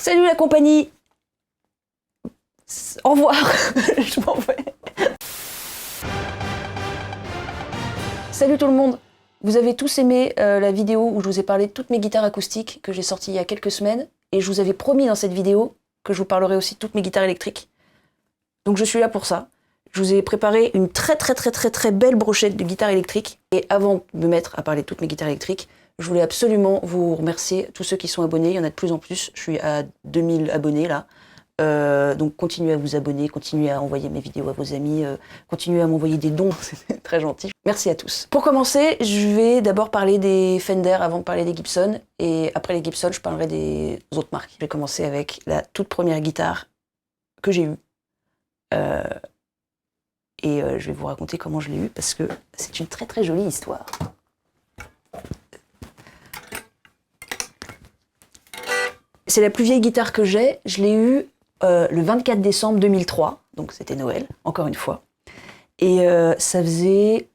Salut la compagnie. Au revoir. Je m'en vais. Salut tout le monde. Vous avez tous aimé la vidéo où je vous ai parlé de toutes mes guitares acoustiques que j'ai sorties il y a quelques semaines. Et je vous avais promis dans cette vidéo que je vous parlerai aussi de toutes mes guitares électriques. Donc je suis là pour ça. Je vous ai préparé une très belle brochette de guitares électriques. Et avant de me mettre à parler de toutes mes guitares électriques, je voulais absolument vous remercier, tous ceux qui sont abonnés. Il y en a de plus en plus. Je suis à 2000 abonnés là. Donc continuez à vous abonner, continuez à envoyer mes vidéos à vos amis, continuez à m'envoyer des dons, c'est très gentil. Merci à tous. Pour commencer, je vais d'abord parler des Fender avant de parler des Gibson. Et après les Gibson, je parlerai des autres marques. Je vais commencer avec la toute première guitare que j'ai eue. Je vais vous raconter comment je l'ai eue parce que c'est une très jolie histoire. C'est la plus vieille guitare que j'ai. Je l'ai eue le 24 décembre 2003, donc c'était Noël, encore une fois. Et ça faisait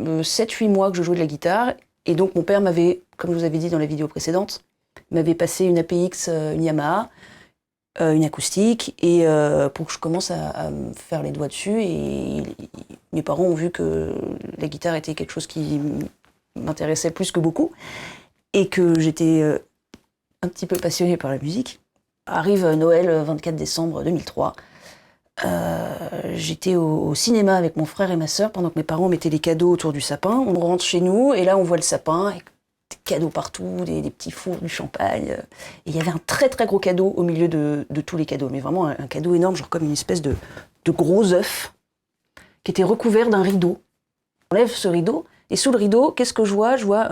7-8 mois que je jouais de la guitare. Et donc mon père m'avait, comme je vous avais dit dans la vidéo précédente, m'avait passé une APX, une Yamaha, une acoustique, et pour que je commence à me faire les doigts dessus. Et mes parents ont vu que la guitare était quelque chose qui m'intéressait plus que beaucoup, et que j'étais un petit peu passionnée par la musique. Arrive Noël, 24 décembre 2003. J'étais au cinéma avec mon frère et ma sœur pendant que mes parents mettaient les cadeaux autour du sapin. On rentre chez nous et là on voit le sapin, avec des cadeaux partout, des petits fours, du champagne. Et il y avait un très gros cadeau au milieu de tous les cadeaux, mais vraiment un cadeau énorme, genre comme une espèce de gros œuf qui était recouvert d'un rideau. On lève ce rideau et sous le rideau, qu'est-ce que je vois? Je vois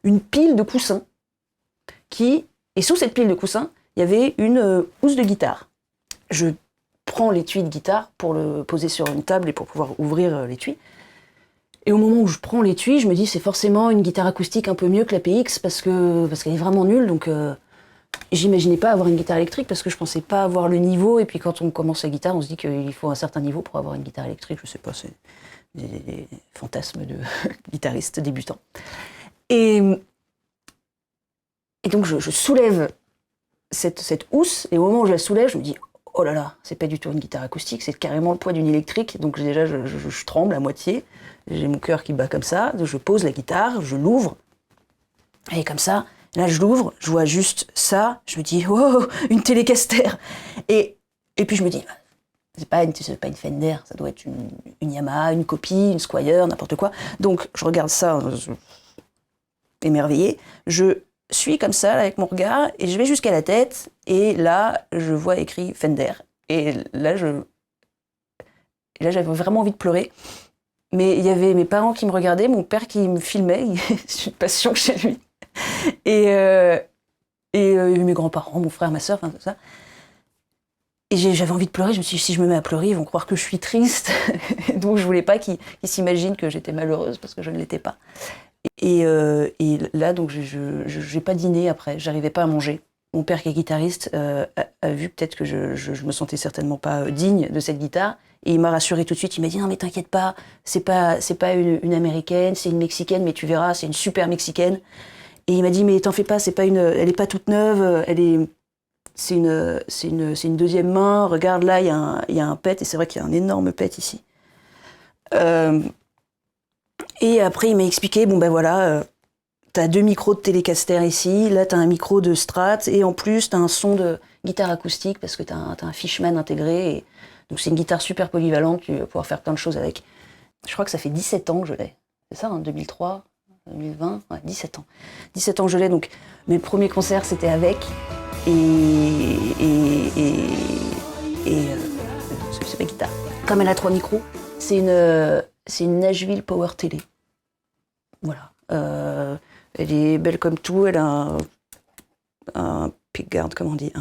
une pile de coussins et sous cette pile de coussins, il y avait une housse de guitare. Je prends l'étui de guitare pour le poser sur une table et pour pouvoir ouvrir l'étui. Et au moment où je prends l'étui, je me dis c'est forcément une guitare acoustique un peu mieux que la PX parce qu'elle est vraiment nulle. Donc j'imaginais pas avoir une guitare électrique parce que je pensais pas avoir le niveau. Et puis quand on commence la guitare, on se dit qu'il faut un certain niveau pour avoir une guitare électrique. Je sais pas, c'est des fantasmes de guitaristes débutants. Et donc je soulève cette housse, et au moment où je la soulève, je me dis oh là là, c'est pas du tout une guitare acoustique, c'est carrément le poids d'une électrique. Donc déjà je tremble à moitié, j'ai mon cœur qui bat comme ça. Donc je pose la guitare, je l'ouvre, et comme ça, là je l'ouvre, je vois juste ça, je me dis oh, une Telecaster. Et puis je me dis c'est pas une Fender, ça doit être une Yamaha, une copie, une Squier, n'importe quoi. Donc je regarde ça émerveillé, je suis comme ça là, avec mon regard, et je vais jusqu'à la tête, et là je vois écrit Fender, et là j'avais vraiment envie de pleurer, mais il y avait mes parents qui me regardaient, mon père qui me filmait, c'est une passion chez lui, et mes grands-parents, mon frère, ma sœur, enfin tout ça, et j'avais envie de pleurer. Je me suis dit si je me mets à pleurer, ils vont croire que je suis triste, donc je voulais pas qu'ils s'imaginent que j'étais malheureuse parce que je ne l'étais pas. Et là, donc, j'ai pas dîné après, j'arrivais pas à manger. Mon père, qui est guitariste, a vu peut-être que je me sentais certainement pas digne de cette guitare, et il m'a rassuré tout de suite. Il m'a dit non mais t'inquiète pas, c'est pas une américaine, c'est une mexicaine, mais tu verras, c'est une super mexicaine. Et il m'a dit mais t'en fais pas, elle est pas toute neuve, c'est une deuxième main. Regarde là, il y a un pet, et c'est vrai qu'il y a un énorme pet ici. Et après, il m'a expliqué, bon ben voilà, t'as 2 micros de Telecaster ici, là t'as un micro de Strat, et en plus t'as un son de guitare acoustique parce que t'as un Fishman intégré. Et donc c'est une guitare super polyvalente, tu vas pouvoir faire plein de choses avec. Je crois que ça fait 17 ans que je l'ai. C'est ça, hein, 2003, 2020, ouais, 17 ans. 17 ans que je l'ai, donc mes premiers concerts c'était avec, c'est ma guitare. Comme elle a 3 micros, c'est une Nashville Power Tele. Voilà. Elle est belle comme tout, elle a un pickguard, comment on dit,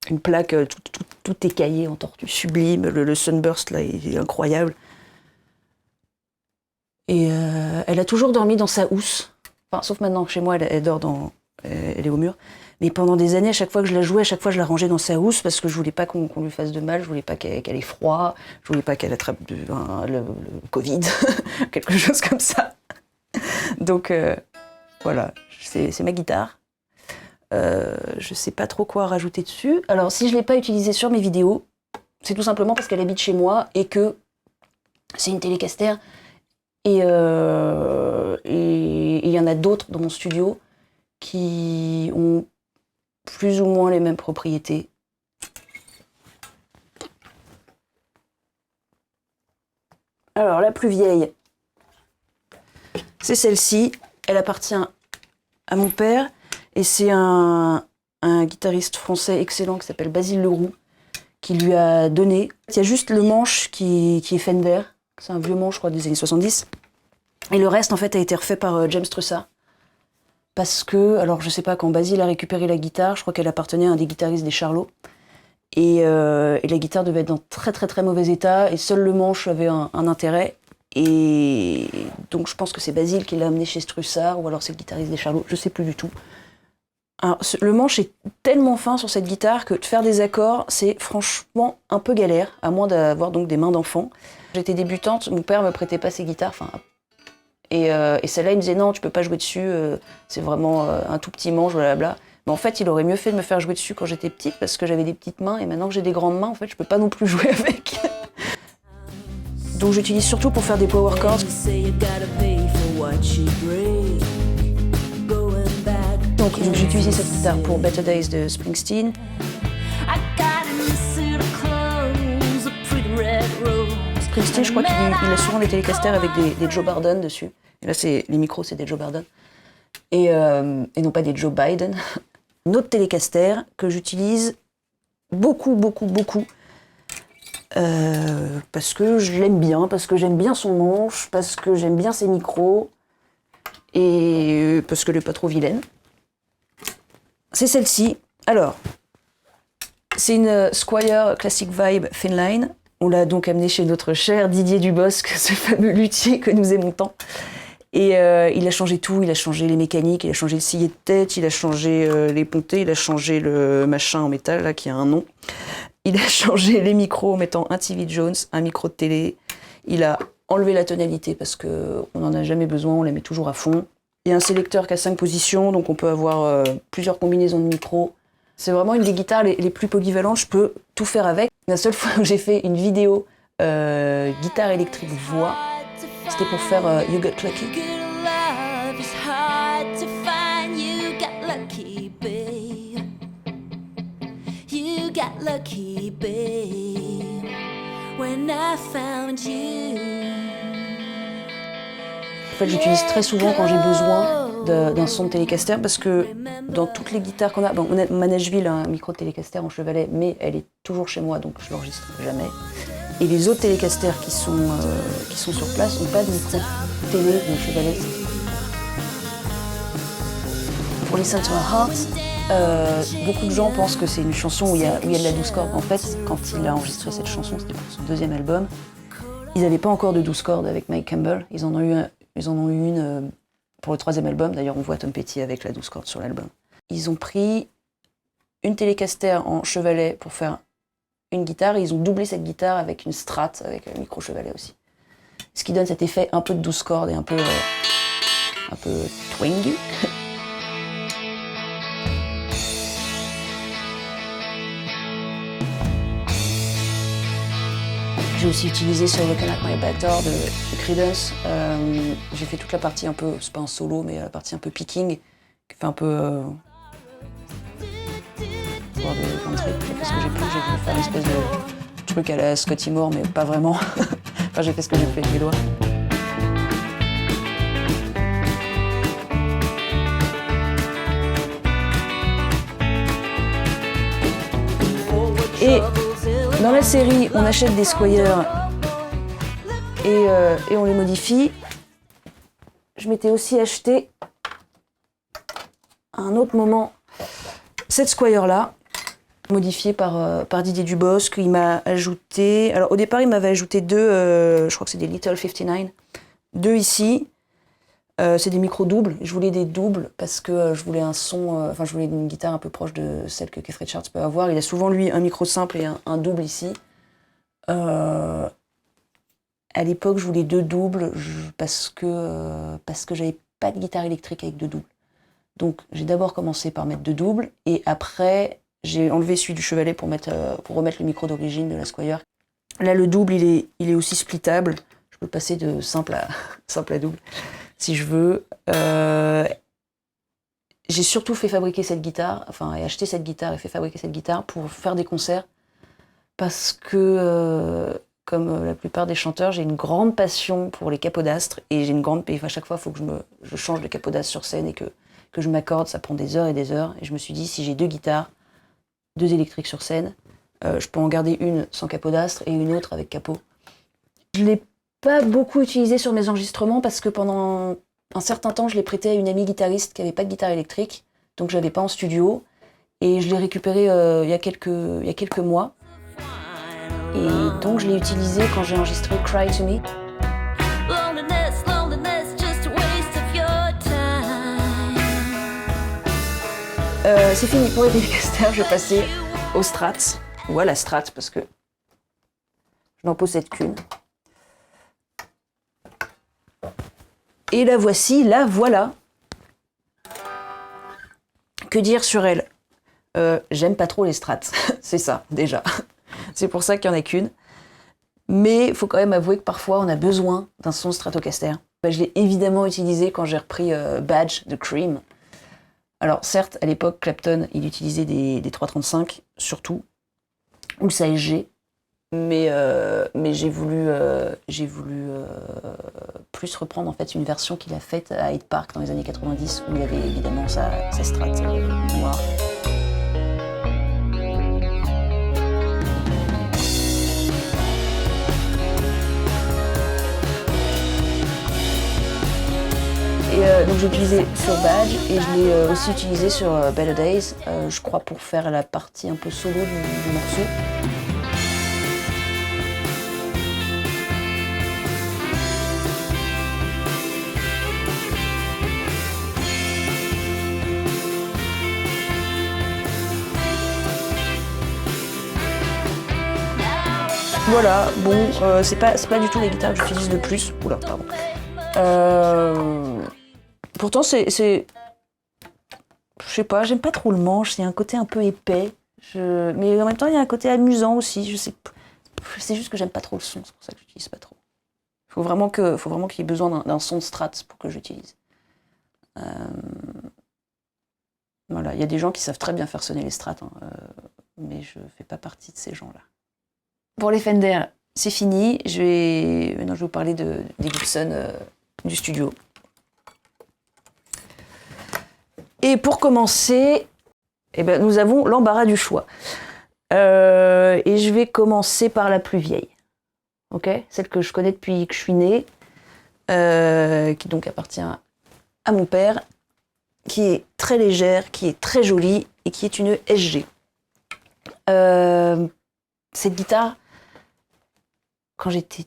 une plaque tout écaillée en tortue sublime. Le Sunburst là il est incroyable. Et elle a toujours dormi dans sa housse. Enfin, sauf maintenant, chez moi elle dort elle est au mur. Mais pendant des années, à chaque fois que je la jouais, à chaque fois je la rangeais dans sa housse parce que je voulais pas qu'on lui fasse de mal, je voulais pas qu'elle ait froid, je voulais pas qu'elle attrape le Covid, quelque chose comme ça. Donc voilà, c'est ma guitare. Je sais pas trop quoi rajouter dessus. Alors, si je l'ai pas utilisée sur mes vidéos, c'est tout simplement parce qu'elle habite chez moi et que c'est une Telecaster. Et il y en a d'autres dans mon studio qui ont plus ou moins les mêmes propriétés. Alors, la plus vieille, c'est celle-ci. Elle appartient à mon père et c'est un guitariste français excellent qui s'appelle Basile Leroux qui lui a donné. Il y a juste le manche qui est Fender. C'est un vieux manche, je crois, des années 70. Et le reste, en fait, a été refait par James Trussa. Parce que, alors je sais pas, quand Basile a récupéré la guitare, je crois qu'elle appartenait à un des guitaristes des Charlots. Et la guitare devait être dans très très très mauvais état, et seul le manche avait un intérêt. Et donc je pense que c'est Basile qui l'a amené chez Strussard, ou alors c'est le guitariste des Charlots, je sais plus du tout. Alors, le manche est tellement fin sur cette guitare que de faire des accords, c'est franchement un peu galère, à moins d'avoir donc des mains d'enfant. J'étais débutante, mon père me prêtait pas ses guitares, et celle-là il me disait non, tu peux pas jouer dessus, c'est vraiment un tout petit manche, blablabla. Mais en fait, il aurait mieux fait de me faire jouer dessus quand j'étais petite, parce que j'avais des petites mains, et maintenant que j'ai des grandes mains, en fait, je peux pas non plus jouer avec. Donc j'utilise surtout pour faire des power chords. Donc j'ai utilisé cette guitare pour Better Days de Springsteen. Springsteen, je crois qu'il a souvent des Telecaster avec des Joe Barden dessus. Et là, les micros, c'est des Joe Barden. Et non pas des Joe Biden. Une autre Telecaster que j'utilise beaucoup, parce que je l'aime bien, parce que j'aime bien son manche, parce que j'aime bien ses micros, et parce qu'elle n'est pas trop vilaine. C'est celle-ci. Alors, c'est une Squier Classic Vibe Thinline. On l'a donc amené chez notre cher Didier Dubosc, ce fameux luthier que nous aimons tant. Et il a changé tout, il a changé les mécaniques, il a changé le sillet de tête, il a changé les pontées, il a changé le machin en métal, là, qui a un nom. Il a changé les micros en mettant un TV Jones, un micro de télé. Il a enlevé la tonalité parce qu'on n'en a jamais besoin, on la met toujours à fond. Il y a un sélecteur qui a 5 positions, donc on peut avoir plusieurs combinaisons de micros. C'est vraiment une des guitares les plus polyvalentes, je peux tout faire avec. La seule fois où j'ai fait une vidéo guitare électrique voix, c'était pour faire You Got Lucky. You got lucky, babe, when I found you. En fait, j'utilise très souvent quand j'ai besoin d'un son de Telecaster parce que dans toutes les guitares qu'on a, bon, on a Nashville, un micro de Telecaster en chevalet, mais elle est toujours chez moi, donc je l'enregistre jamais. Et les autres Telecaster qui sont sur place n'ont pas de micro télé de chevalet. Pour Listen to My Heart, beaucoup de gens pensent que c'est une chanson où il y a de la douze cordes. En fait, quand il a enregistré cette chanson, c'était pour son deuxième album, ils n'avaient pas encore de 12 cordes avec Mike Campbell. Ils en ont eu une pour le troisième album. D'ailleurs, on voit Tom Petty avec la 12 cordes sur l'album. Ils ont pris une Telecaster en chevalet pour faire une guitare et ils ont doublé cette guitare avec une Strat, avec un micro chevalet aussi. Ce qui donne cet effet un peu de 12 cordes et un peu twingy. J'ai aussi utilisé sur Looking at My Back Door de Creedence. J'ai fait toute la partie un peu, c'est pas un solo, mais la partie un peu picking, qui fait un peu. De country. J'ai fait ce que j'ai pu, j'ai voulu faire une espèce de truc à la Scotty Moore, mais pas vraiment. Enfin, j'ai fait ce que j'ai pu avec mes doigts. Et dans la série, on achète des Squier et on les modifie. Je m'étais aussi acheté à un autre moment cette Squier-là, modifiée par Didier Dubosc. Il m'a ajouté... Alors au départ, il m'avait ajouté deux, je crois que c'est des Little 59. Deux ici. C'est des micros doubles. Je voulais des doubles parce que je voulais un son... je voulais une guitare un peu proche de celle que Keith Richards peut avoir. Il a souvent, lui, un micro simple et un double ici. À l'époque, je voulais deux doubles parce que j'avais pas de guitare électrique avec deux doubles. Donc j'ai d'abord commencé par mettre 2 doubles, et après j'ai enlevé celui du chevalet pour remettre le micro d'origine de la Squier. Là le double il est aussi splittable, je peux passer de simple à, simple à double si je veux. J'ai surtout fait fabriquer cette guitare, et acheté cette guitare et fait fabriquer cette guitare pour faire des concerts, parce que comme la plupart des chanteurs, j'ai une grande passion pour les capodastres, et à chaque fois il faut que je change de capodastre sur scène et que je m'accorde, ça prend des heures, et je me suis dit, si j'ai 2 guitares, 2 électriques sur scène, je peux en garder une sans capodastre et une autre avec capot. Je l'ai pas beaucoup utilisé sur mes enregistrements parce que pendant un certain temps, je l'ai prêté à une amie guitariste qui avait pas de guitare électrique, donc je l'avais pas en studio, et je l'ai récupéré il y a quelques mois. Et donc je l'ai utilisé quand j'ai enregistré Cry to Me. C'est fini pour les Telecaster, je vais passer aux Strats, ou à la Strat, parce que je n'en possède qu'une. Et la voici, la voilà. Que dire sur elle? J'aime pas trop les Strats, c'est ça, déjà. C'est pour ça qu'il n'y en a qu'une. Mais il faut quand même avouer que parfois on a besoin d'un son Stratocaster. Je l'ai évidemment utilisé quand j'ai repris Badge de Cream. Alors certes, à l'époque, Clapton, il utilisait des 335, surtout, ou le SG, mais j'ai voulu plus reprendre en fait une version qu'il a faite à Hyde Park dans les années 90, où il avait évidemment sa Strat noire. Donc j'ai utilisé sur Badge, et je l'ai aussi utilisé sur Better Days, je crois pour faire la partie un peu solo du morceau. Voilà, bon, c'est pas du tout les guitares que j'utilise le plus. Oula, pardon. Pourtant, je sais pas, j'aime pas trop le manche, il y a un côté un peu épais. Mais en même temps, il y a un côté amusant aussi, je sais. C'est juste que j'aime pas trop le son, c'est pour ça que j'utilise pas trop. Faut vraiment qu'il y ait besoin d'un son de Strat pour que j'utilise. Voilà, il y a des gens qui savent très bien faire sonner les Strats, mais je fais pas partie de ces gens-là. Pour les Fender, c'est fini. Maintenant, je vais vous parler des Gibson du studio. Et pour commencer, nous avons l'embarras du choix. Et je vais commencer par la plus vieille. Okay, celle que je connais depuis que je suis née, qui donc appartient à mon père, qui est très légère, qui est très jolie et qui est une SG. Cette guitare, quand j'étais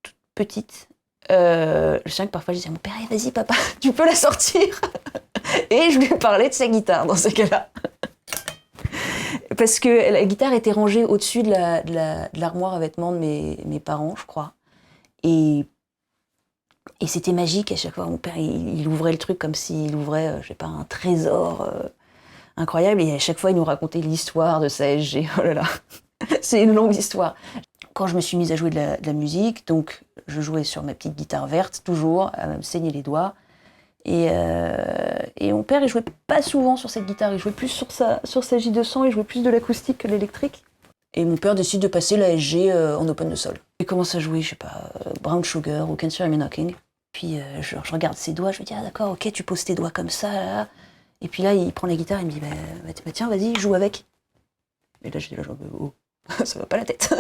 toute petite, je sais que parfois je disais à mon père, vas-y papa, tu peux la sortir. Et je lui parlais de sa guitare dans ces cas-là. Parce que la guitare était rangée au-dessus de l'armoire à vêtements de mes parents, je crois. Et c'était magique à chaque fois. Mon père, il ouvrait le truc comme s'il ouvrait, je sais pas, un trésor incroyable. Et à chaque fois, il nous racontait l'histoire de sa SG. Oh là là, c'est une longue histoire. Quand je me suis mise à jouer de la musique, donc je jouais sur ma petite guitare verte, toujours, à me saigner les doigts. Et mon père, il jouait pas souvent sur cette guitare, il jouait plus sur sa J200, il jouait plus de l'acoustique que de l'électrique. Et mon père décide de passer la SG en open de sol. Il commence à jouer, je sais pas, Brown Sugar ou Can't You Hear Me Knocking. Puis je regarde ses doigts, je me dis, ah d'accord, ok, tu poses tes doigts comme ça, là. Et puis là, il prend la guitare, il me dit, tiens, vas-y, joue avec. Et là, je dis, oh, ça va pas la tête,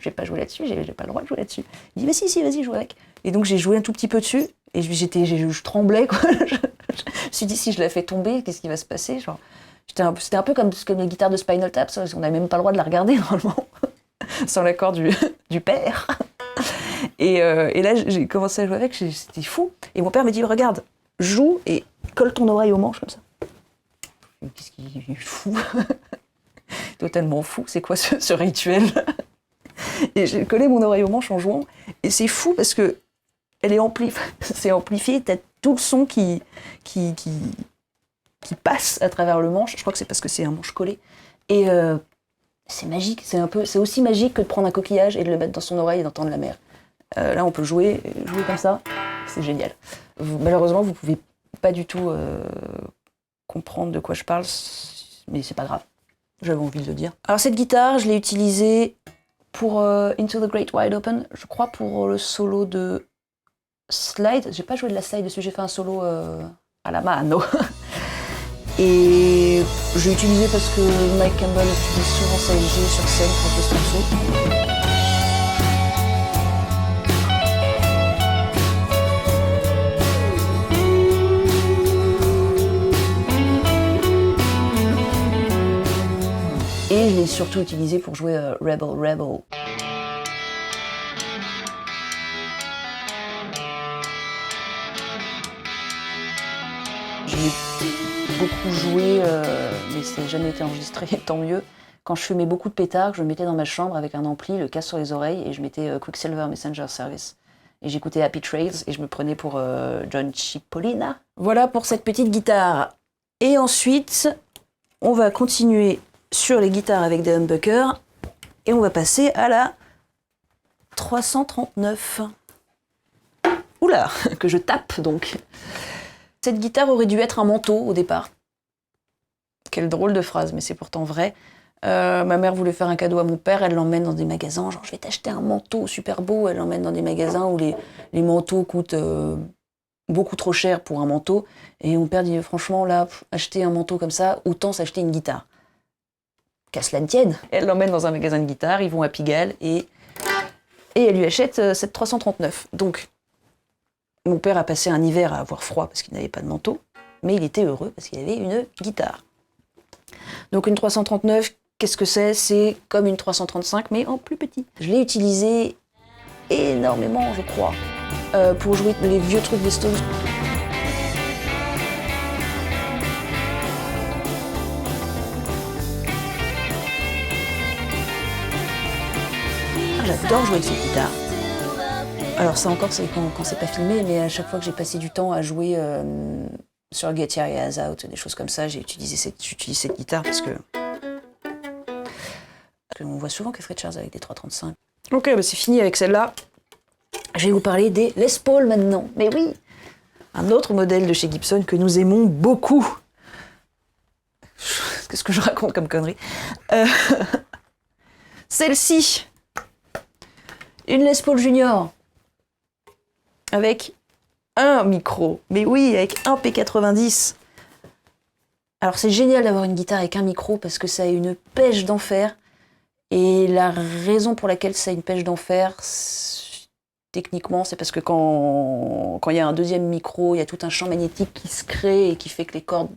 je vais pas jouer là-dessus, j'ai pas le droit de jouer là-dessus. Il dit, si, vas-y, joue avec. Et donc j'ai joué un tout petit peu dessus, et je tremblais, quoi. Je me suis dit, si je la fais tomber, qu'est-ce qui va se passer, genre, c'était un peu comme les guitares de Spinal Tap, on n'avait même pas le droit de la regarder, normalement, sans l'accord du père. Et là, j'ai commencé à jouer avec, c'était fou. Et mon père me dit, regarde, joue et colle ton oreille au manche, comme ça. Qu'est-ce qu'il est fou. Totalement fou, c'est quoi ce rituel? Et j'ai collé mon oreille au manche en jouant, et c'est fou parce que c'est amplifié, t'as tout le son qui qui passe à travers le manche. Je crois que c'est parce que c'est un manche collé. Et c'est magique, c'est aussi magique que de prendre un coquillage et de le mettre dans son oreille et d'entendre la mer. Là, on peut jouer comme ça, c'est génial. Malheureusement, vous pouvez pas du tout comprendre de quoi je parle, mais c'est pas grave. J'avais envie de le dire. Alors cette guitare, je l'ai utilisée pour Into the Great Wide Open, je crois pour le solo de slide. J'ai pas joué de la slide dessus, j'ai fait un solo à la mano. Et j'ai utilisé parce que Mike Campbell utilise souvent sa LG sur scène pour jouer ce morceau. Et je l'ai surtout utilisé pour jouer Rebel Rebel. J'ai beaucoup joué, mais ça n'a jamais été enregistré, tant mieux. Quand je fumais beaucoup de pétards, je me mettais dans ma chambre avec un ampli, le casque sur les oreilles, et je mettais Quicksilver Messenger Service. Et j'écoutais Happy Trails, et je me prenais pour John Cipollina. Voilà pour cette petite guitare. Et ensuite, on va continuer sur les guitares avec des humbuckers, et on va passer à la 339. Oula, que je tape donc. Cette guitare aurait dû être un manteau au départ. Quelle drôle de phrase, mais c'est pourtant vrai. Ma mère voulait faire un cadeau à mon père, elle l'emmène dans des magasins, genre je vais t'acheter un manteau super beau, elle l'emmène dans des magasins où les manteaux coûtent beaucoup trop cher pour un manteau. Et mon père dit franchement là, acheter un manteau comme ça, autant s'acheter une guitare. Qu'à cela ne tienne. Elle l'emmène dans un magasin de guitare, ils vont à Pigalle et elle lui achète cette 339. Donc mon père a passé un hiver à avoir froid parce qu'il n'avait pas de manteau, mais il était heureux parce qu'il avait une guitare. Donc une 339, qu'est-ce que c'est ? C'est comme une 335, mais en plus petit. Je l'ai utilisée énormément, je crois, pour jouer les vieux trucs des Stones. J'adore jouer de cette guitare. Alors ça encore, c'est quand c'est pas filmé, mais à chaque fois que j'ai passé du temps à jouer sur Get Your Eyes Out, des choses comme ça, j'utilise cette guitare parce que on voit souvent Keith Richards avec des 335. Ok, bah c'est fini avec celle-là. Je vais vous parler des Les Paul maintenant. Mais oui, un autre modèle de chez Gibson que nous aimons beaucoup. Qu'est-ce que je raconte comme connerie ? Celle-ci, une Les Paul Junior. Avec un micro, mais oui, avec un P90. Alors c'est génial d'avoir une guitare avec un micro parce que ça a une pêche d'enfer. Et la raison pour laquelle ça a une pêche d'enfer, techniquement, c'est parce que quand il y a un deuxième micro, il y a tout un champ magnétique qui se crée et qui fait que les cordes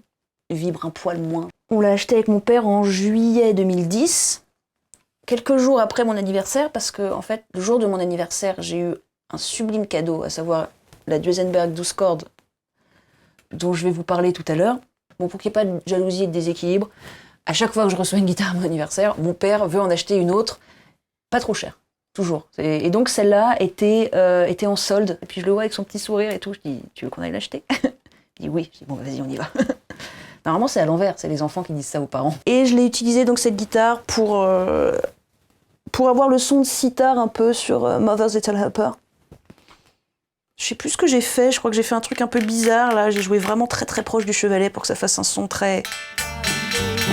vibrent un poil moins. On l'a acheté avec mon père en juillet 2010, quelques jours après mon anniversaire, parce que en fait, le jour de mon anniversaire, j'ai eu un sublime cadeau, à savoir la Duesenberg 12 cordes, dont je vais vous parler tout à l'heure. Bon, pour qu'il n'y ait pas de jalousie et de déséquilibre, à chaque fois que je reçois une guitare à mon anniversaire, mon père veut en acheter une autre, pas trop chère, toujours. Et donc celle-là était en solde, et puis je le vois avec son petit sourire et tout, je dis, tu veux qu'on aille l'acheter ? Il dit oui, je dis bon, vas-y, on y va. Normalement, c'est à l'envers, c'est les enfants qui disent ça aux parents. Et je l'ai utilisé donc cette guitare pour avoir le son de sitar un peu sur Mother's Little Helper. Je sais plus ce que j'ai fait, je crois que j'ai fait un truc un peu bizarre, là, j'ai joué vraiment très très proche du chevalet pour que ça fasse un son très...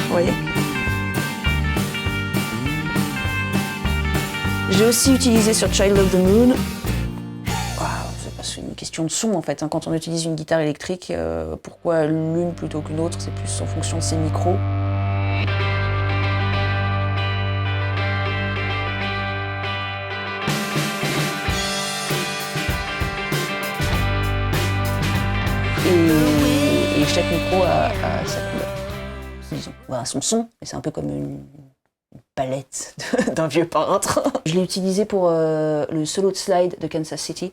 Vous voyez ? J'ai aussi utilisé sur Child of the Moon. C'est une question de son en fait, hein. Quand on utilise une guitare électrique, pourquoi l'une plutôt qu'une autre, c'est plus en fonction de ses micros. Et chaque micro a sa couleur, disons, voilà, son son, et c'est un peu comme une palette d'un vieux peintre. Je l'ai utilisé pour le solo de slide de Kansas City,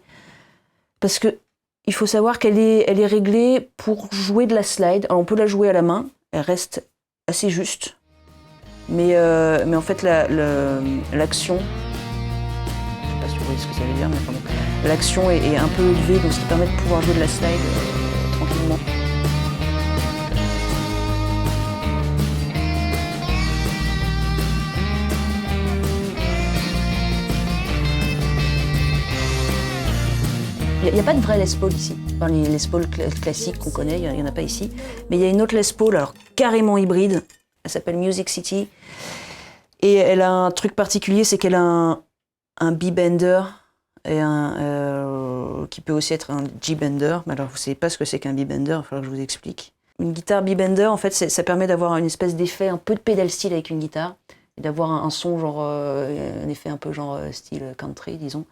parce que il faut savoir qu'elle est réglée pour jouer de la slide. Alors on peut la jouer à la main, elle reste assez juste, mais en fait l'action, je sais pas si vous voyez ce que ça veut dire, mais enfin, l'action est un peu élevée, donc ça permet de pouvoir jouer de la slide tranquillement. Il n'y a pas de vrai Les Paul ici. Enfin, les Les Paul classiques qu'on connaît, il n'y en a pas ici. Mais il y a une autre Les Paul, alors carrément hybride. Elle s'appelle Music City. Et elle a un truc particulier, c'est qu'elle a un B-bender et qui peut aussi être un G-bender. Mais alors, vous ne savez pas ce que c'est qu'un B-bender, il va falloir que je vous explique. Une guitare B-bender, en fait, ça permet d'avoir une espèce d'effet, un peu de pédale style avec une guitare. Et d'avoir un son, genre, un effet un peu genre style country, disons.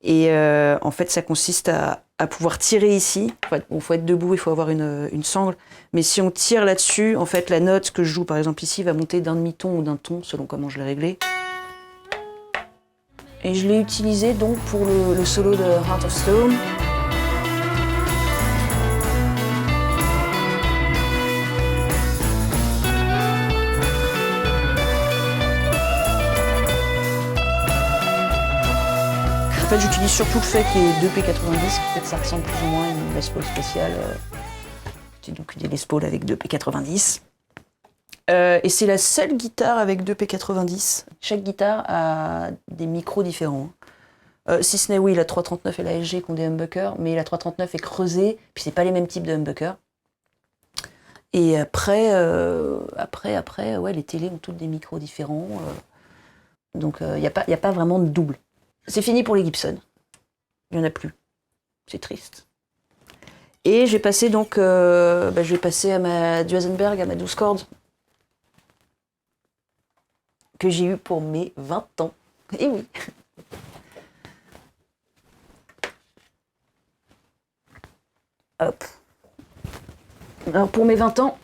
Et en fait, ça consiste à pouvoir tirer ici. Il faut être debout, il faut avoir une sangle. Mais si on tire là-dessus, en fait, la note que je joue, par exemple ici, va monter d'un demi-ton ou d'un ton, selon comment je l'ai réglé. Et je l'ai utilisé donc pour le solo de Heart of Stone. En fait, j'utilise surtout le fait qu'il y ait deux P90, peut-être ça ressemble plus ou moins à une Les Paul spéciale. C'est donc des Les Paul avec deux P90. Et c'est la seule guitare avec deux P90. Chaque guitare a des micros différents. Si ce n'est, oui, la 339 et la SG qui ont des humbuckers, mais la 339 est creusée, puis c'est pas les mêmes types de humbuckers. Et après, ouais, les télés ont toutes des micros différents. Donc il n'y a pas vraiment de double. C'est fini pour les Gibson. Il n'y en a plus. C'est triste. Et j'ai passé donc, je vais passer à ma Duesenberg, à ma 12 cordes, que j'ai eue pour mes 20 ans. Et oui. Hop. Alors pour mes 20 ans,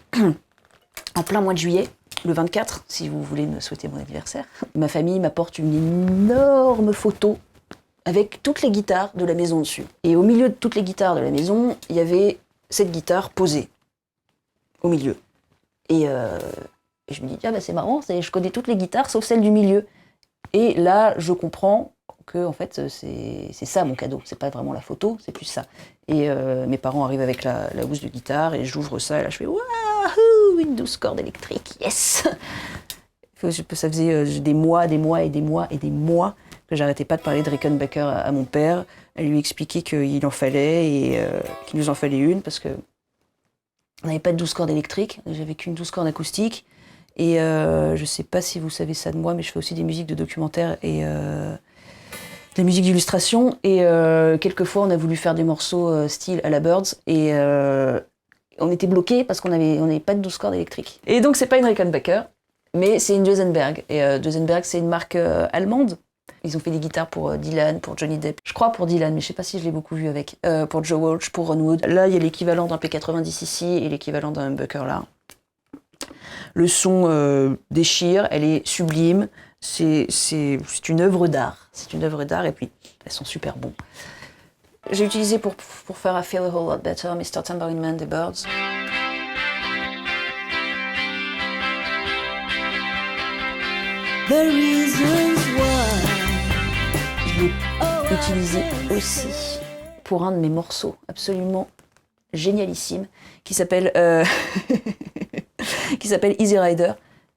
en plein mois de juillet, le 24, si vous voulez me souhaiter mon anniversaire, ma famille m'apporte une énorme photo avec toutes les guitares de la maison dessus. Et au milieu de toutes les guitares de la maison, il y avait cette guitare posée, au milieu. Et je me dis, ah bah c'est marrant, je connais toutes les guitares sauf celle du milieu. Et là, je comprends que en fait, c'est ça mon cadeau. C'est pas vraiment la photo, c'est plus ça. Et mes parents arrivent avec la housse de guitare et j'ouvre ça et là je fais, waouh, une 12 cordes électrique, yes. Ça faisait des mois que j'arrêtais pas de parler de Rickenbacker à mon père, à lui expliquer qu'il en fallait et qu'il nous en fallait une parce que on n'avait pas de 12 cordes électriques, j'avais qu'une 12 cordes acoustique. Et je sais pas si vous savez ça de moi, mais je fais aussi des musiques de documentaires et des musiques d'illustration. Et quelquefois, on a voulu faire des morceaux style à la Birds et on était bloqués parce qu'on n'avait pas de 12 cordes électriques. Et donc, c'est pas une Rickenbacker, mais c'est une Duesenberg. Et Duesenberg, c'est une marque allemande. Ils ont fait des guitares pour Dylan, pour Johnny Depp. Je crois pour Dylan, mais je sais pas si je l'ai beaucoup vu avec. Pour Joe Walsh, pour Ron Wood. Là, il y a l'équivalent d'un P90 ici et l'équivalent d'un humbucker là. Le son déchire, elle est sublime. C'est une œuvre d'art. C'est une œuvre d'art et puis elles sont super bons. J'ai utilisé pour faire I Feel a Whole Lot Better, Mr. Tambourine Man des Birds. The reasons why. Je l'ai utilisé aussi pour un de mes morceaux absolument génialissime qui s'appelle Easy Rider.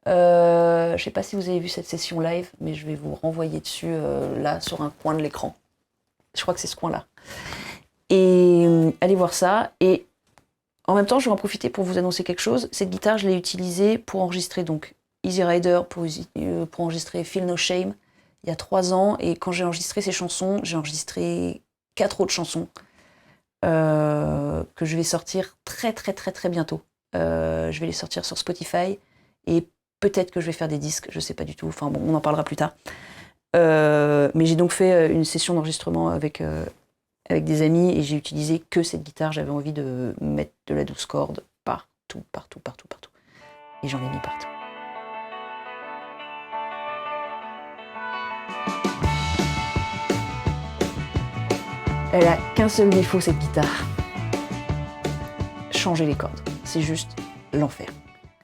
Je sais pas si vous avez vu cette session live, mais je vais vous renvoyer dessus là sur un coin de l'écran. Je crois que c'est ce coin-là. Et allez voir ça. Et en même temps, je vais en profiter pour vous annoncer quelque chose. Cette guitare, je l'ai utilisée pour enregistrer donc Easy Rider, pour enregistrer Feel No Shame il y a 3 ans. Et quand j'ai enregistré ces chansons, j'ai enregistré 4 autres chansons que je vais sortir très très très très bientôt. Je vais les sortir sur Spotify et peut-être que je vais faire des disques, je sais pas du tout. Enfin bon, on en parlera plus tard. Mais j'ai donc fait une session d'enregistrement avec des amis et j'ai utilisé que cette guitare. J'avais envie de mettre de la 12 cordes partout. Et j'en ai mis partout. Elle a qu'un seul défaut, cette guitare. Changer les cordes. C'est juste l'enfer.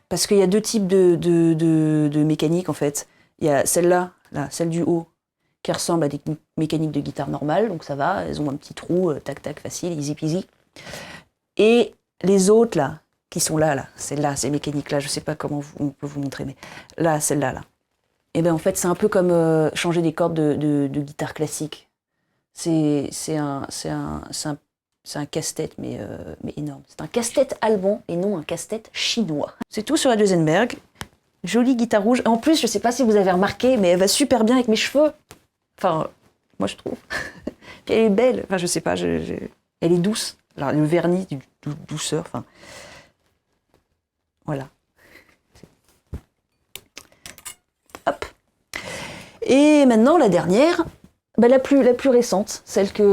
Parce qu'il y a 2 types de mécanique en fait. Il y a celle-là, celle du haut, qui ressemble à des mécaniques de guitare normales, donc ça va, elles ont un petit trou, tac tac, facile, easy peasy. Et les autres là, qui sont là, celle-là, ces mécaniques-là, je sais pas comment on peut vous montrer, mais là, celle-là, et bien en fait c'est un peu comme changer des cordes de guitare classique. C'est un casse-tête, mais énorme. C'est un casse-tête allemand et non un casse-tête chinois. C'est tout sur Radio Zenberg. Jolie guitare rouge. En plus, je sais pas si vous avez remarqué, mais elle va super bien avec mes cheveux. Enfin, moi je trouve. Puis elle est belle. Enfin, je sais pas, elle est douce. Alors, le vernis, douceur, enfin... Voilà. Hop. Et maintenant, la dernière, bah, la plus récente, celle qui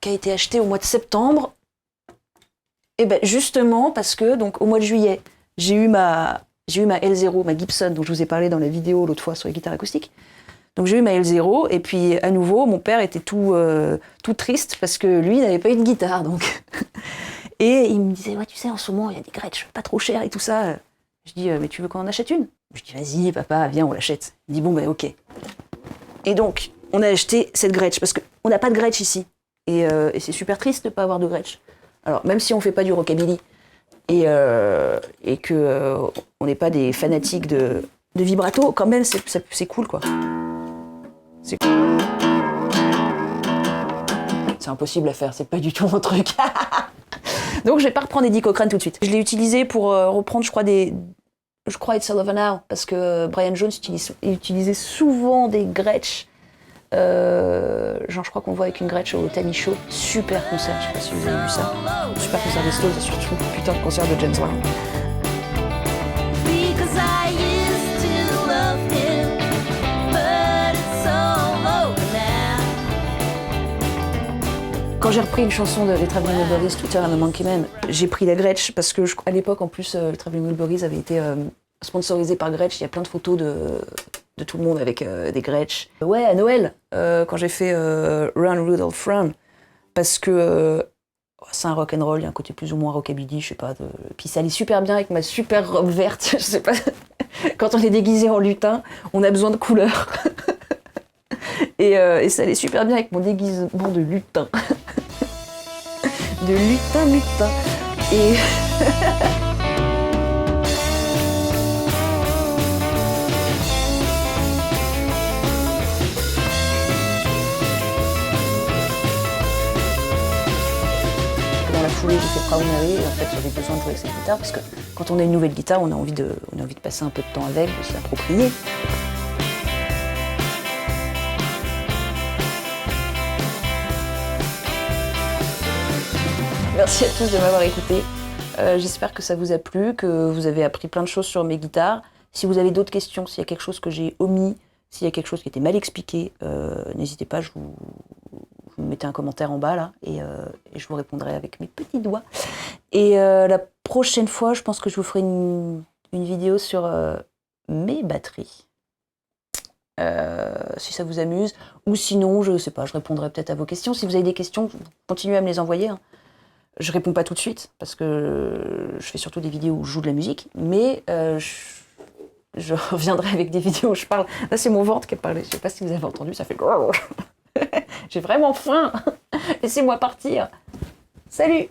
a été achetée au mois de septembre. Et ben justement, parce que donc, au mois de juillet, j'ai eu ma L0, ma Gibson, dont je vous ai parlé dans la vidéo l'autre fois sur les guitares acoustiques. Donc j'ai eu ma L0, et puis à nouveau, mon père était tout triste, parce que lui n'avait pas eu de guitare, donc... Et il me disait, ouais, tu sais, en ce moment, il y a des Gretsch pas trop chères et tout ça. Je dis, mais tu veux qu'on en achète une? Je dis, vas-y, papa, viens, on l'achète. Il dit, bon, ben, ok. Et donc, on a acheté cette Gretsch, parce qu'on n'a pas de Gretsch ici. Et c'est super triste de ne pas avoir de Gretsch. Alors, même si on ne fait pas du rockabilly, et que on n'est pas des fanatiques de vibrato, quand même, c'est cool, quoi. C'est cool. C'est impossible à faire, c'est pas du tout mon truc. Donc je vais pas reprendre Eddie Cochran tout de suite. Je l'ai utilisé pour reprendre, je crois It's All Over Now, parce que Brian Jones utilisait souvent des Gretsch. Genre je crois qu'on voit avec une Gretsch au Tammy Show. Super concert, je sais pas si vous avez vu ça. Super concert des Stones, et surtout putain de concert de James Brown. Quand j'ai repris une chanson des Traveling Wilburys, Twitter and the Monkey Man, j'ai pris la Gretsch parce que à l'époque en plus, les Traveling Wilburys avait été sponsorisé par Gretsch. Il y a plein de photos de tout le monde avec des Gretsch. Ouais, à Noël, quand j'ai fait Run Rudolph Run, parce que c'est un rock'n'roll, il y a un côté plus ou moins rockabilly, je sais pas. Puis ça allait super bien avec ma super robe verte, je sais pas. Quand on est déguisé en lutin, on a besoin de couleurs. Et ça allait super bien avec mon déguisement de lutin. De lutin. Et... Dans la foulée, j'ai fait Proud Mary, et en fait j'avais besoin de jouer avec cette guitare, parce que quand on a une nouvelle guitare, on a envie de passer un peu de temps avec, de se l'approprier. Merci à tous de m'avoir écouté. J'espère que ça vous a plu, que vous avez appris plein de choses sur mes guitares. Si vous avez d'autres questions, s'il y a quelque chose que j'ai omis, s'il y a quelque chose qui était mal expliqué, n'hésitez pas, vous mettez un commentaire en bas là, et je vous répondrai avec mes petits doigts. Et la prochaine fois, je pense que je vous ferai une vidéo sur mes batteries. Si ça vous amuse. Ou sinon, je sais pas, je répondrai peut-être à vos questions. Si vous avez des questions, continuez à me les envoyer. Hein. Je réponds pas tout de suite, parce que je fais surtout des vidéos où je joue de la musique, mais je reviendrai avec des vidéos où je parle. Là, c'est mon ventre qui a parlé, je sais pas si vous avez entendu, ça fait... J'ai vraiment faim. Laissez-moi partir. Salut.